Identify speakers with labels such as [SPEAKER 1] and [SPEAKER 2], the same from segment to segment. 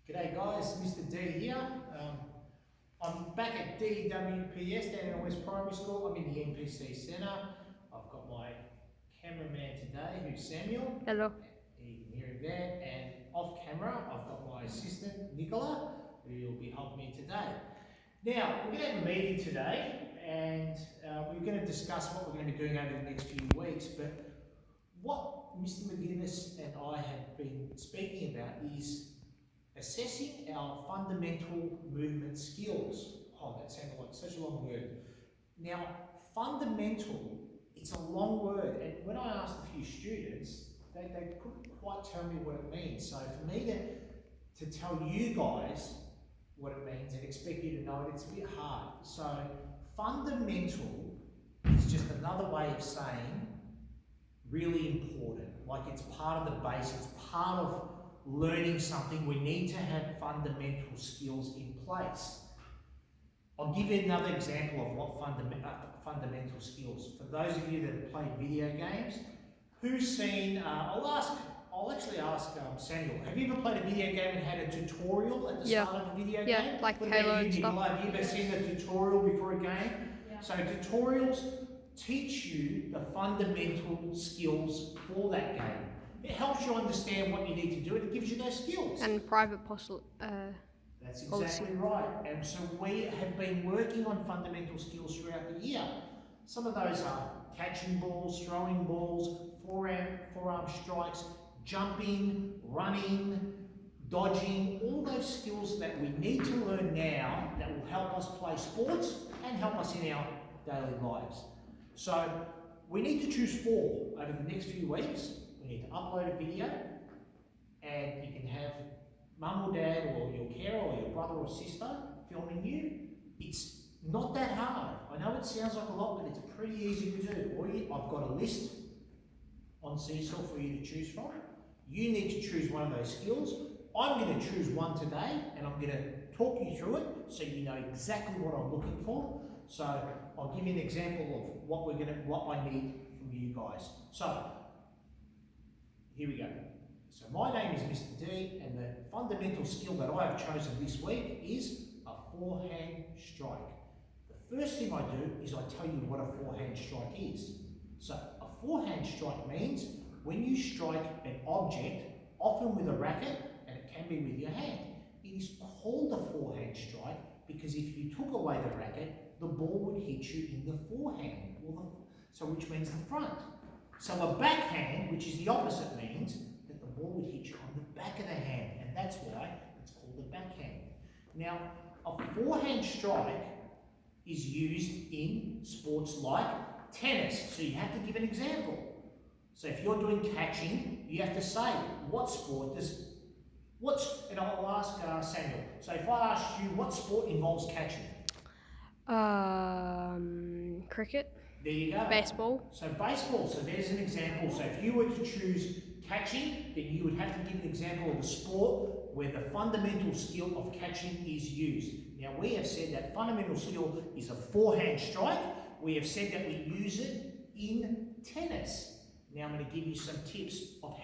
[SPEAKER 1] G'day guys, Mr. D here. I'm back at DWPS down in West Primary School. I'm in the NPC Centre. I've got my cameraman today, who's Samuel.
[SPEAKER 2] Hello.
[SPEAKER 1] You can hear him there. And off camera, I've got my assistant, Nicola, who will be helping me today. Now, we're going to have a meeting today, and we're going to discuss what we're going to be doing over the next few weeks. But what Mr. McGuinness and I have been speaking about is assessing our fundamental movement skills. Oh, that sounded like such a long word. Now, fundamental, it's a long word, and when I asked a few students, they couldn't quite tell me what it means. So for me to tell you guys what it means and expect you to know it, it's a bit hard. So fundamental is just another way of saying really important, like it's part of the base, it's part of learning something. We need to have fundamental skills in place. I'll give you another example of what fundamental skills. For those of you that have played video games, who's seen, I'll actually ask Samuel, have you ever played a video game and had a tutorial at the start of a video game?
[SPEAKER 2] Yeah, like
[SPEAKER 1] what
[SPEAKER 2] Halo
[SPEAKER 1] about you,
[SPEAKER 2] and stuff.
[SPEAKER 1] Nicola? Have you ever seen a tutorial before a game?
[SPEAKER 2] Yeah.
[SPEAKER 1] So tutorials teach you the fundamental skills for that game. It helps you understand what you need to do, and it gives you those skills.
[SPEAKER 2] And private
[SPEAKER 1] That's exactly
[SPEAKER 2] policy.
[SPEAKER 1] right. And so we have been working on fundamental skills throughout the year. Some of those are catching balls, throwing balls, forearm strikes, jumping, running, dodging, all those skills that we need to learn now that will help us play sports and help us in our daily lives. So we need to choose 4 over the next few weeks. We need to upload a video, and you can have mum or dad or your carer or your brother or sister filming you. It's not that hard. I know it sounds like a lot, but it's pretty easy to do. I've got a list on Seesaw for you to choose from. You need to choose one of those skills. I'm going to choose one today, and I'm going to talk you through it so you know exactly what I'm looking for. So I'll give you an example of what I need from you guys. So here we go. So my name is Mr. D, and the fundamental skill that I have chosen this week is a forehand strike. The first thing I do is I tell you what a forehand strike is. So a forehand strike means when you strike an object, often with a racket, and it can be with your hand. It is called a forehand strike because if you took away the racket, the ball would hit you in the forehand, which means the front. So a backhand, which is the opposite, means that the ball would hit you on the back of the hand, and that's why it's called a backhand. Now, a forehand strike is used in sports like tennis, so you have to give an example. So if you're doing catching, you have to say, and I'll ask Samuel, so if I asked you what sport involves catching?
[SPEAKER 2] Cricket.
[SPEAKER 1] There you go.
[SPEAKER 2] Baseball.
[SPEAKER 1] So baseball, so there's an example. So if you were to choose catching, then you would have to give an example of a sport where the fundamental skill of catching is used. Now we have said that fundamental skill is a forehand strike. We have said that we use it in tennis. Now I'm going to give you some tips of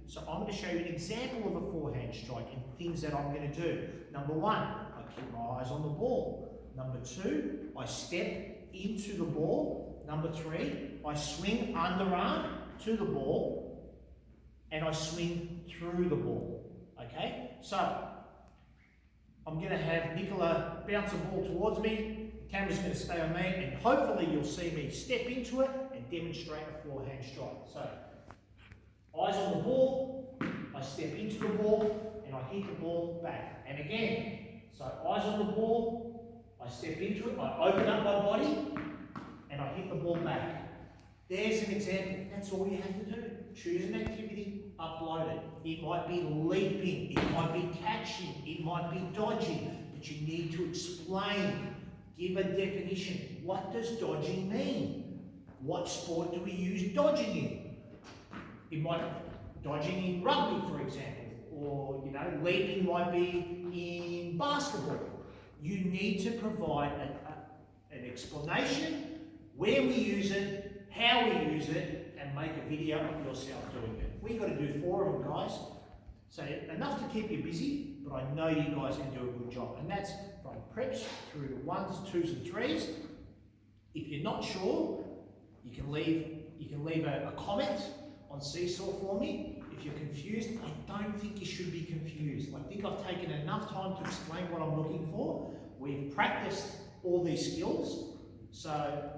[SPEAKER 1] so I'm going to show you an example of a forehand strike and things that I'm going to do. Number 1, I keep my eyes on the ball. Number 2, I step into the ball. Number 3, I swing underarm to the ball, and I swing through the ball. Okay, so I'm going to have Nicola bounce the ball towards me. The camera's going to stay on me, and hopefully you'll see me step into it and demonstrate a forehand strike. So eyes on the ball, I step into the ball, and I hit the ball back. And again, so eyes on the ball, I step into it, I open up my body, and I hit the ball back. There's an example. That's all you have to do. Choose an activity, upload it. It might be leaping, it might be catching, it might be dodging, but you need to explain, give a definition. What does dodging mean? What sport do we use dodging in? It might be dodging in rugby, for example, or leaping might be in basketball. You need to provide an explanation, where we use it, how we use it, and make a video of yourself doing it. We've got to do 4 of them, guys. So enough to keep you busy, but I know you guys can do a good job. And that's from preps through to 1s, 2s and 3s. If you're not sure, you can leave a comment on Seesaw for me. If you're confused, I don't think you should be confused. I think I've taken enough time to explain what I'm looking for. We've practiced all these skills, so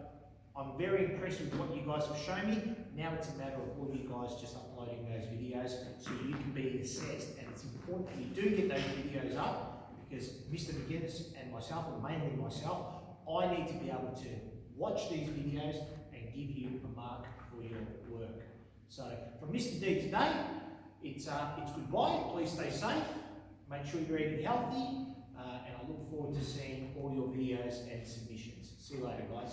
[SPEAKER 1] I'm very impressed with what you guys have shown me. Now it's a matter of all you guys just uploading those videos so you can be assessed, and it's important that you do get those videos up because Mr. McGuinness and myself, or mainly myself, I need to be able to watch these videos and give you a mark for your work. So from Mr. D today, it's goodbye. Please stay safe. Make sure you're eating healthy, and I look forward to seeing all your videos and submissions. See you later, guys.